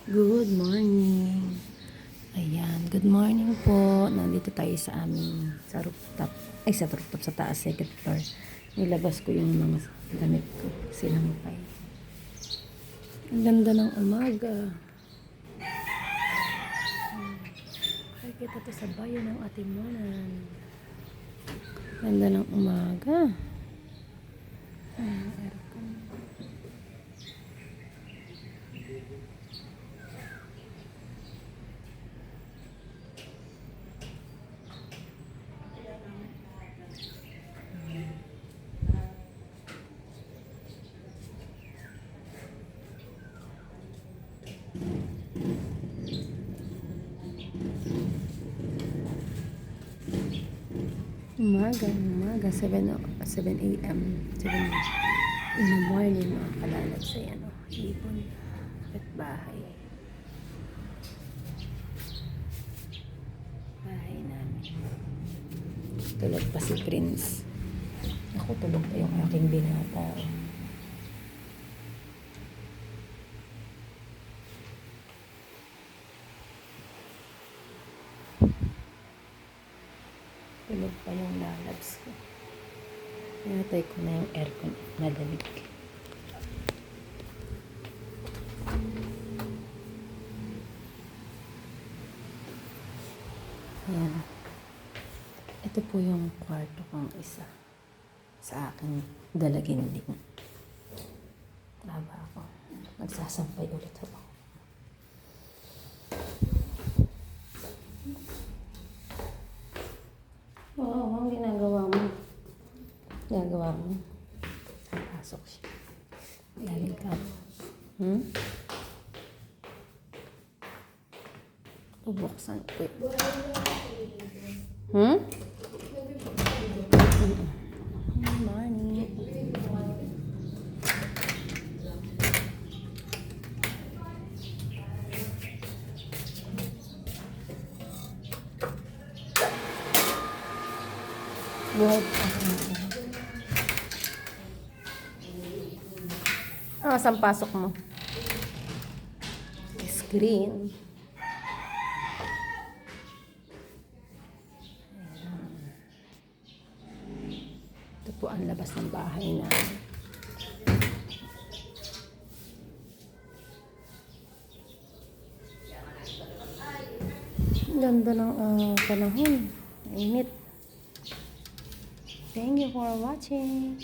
Good morning. Ayan, good morning po. Nandito tayo sa amin, sa rooftop. Ay, sa rooftop, sa taas, second floor. Nilabas ko yung mga damit ko. Sinampay. Ang ganda ng umaga. Nakikita to sa bayo ng Atimanan. Ganda ng umaga. Aircon. Umaga, 7 a.m. 7 in the morning, mga kalalag sa ibon at bahay. Bahay namin. Tulog pa si Prince. Ako, tulog pa yung aking binata. Tulog pa yung lalabs ko. Pinatay ko na yung aircon. Madalig. Ayan. Ito po yung kwarto kong isa. Sa aking dalaginding. Laba ako. Magsasampay ulit ako. Oo, ang ginagawa mo. Ginagawa mo. Pasok siya. Galing ka. Bubuksan ko. Good morning. Buhay pa. Saan pasok mo? Screen. Ito po ang labas ng bahay na. Ganda ng panahon. Init. Thank you for watching.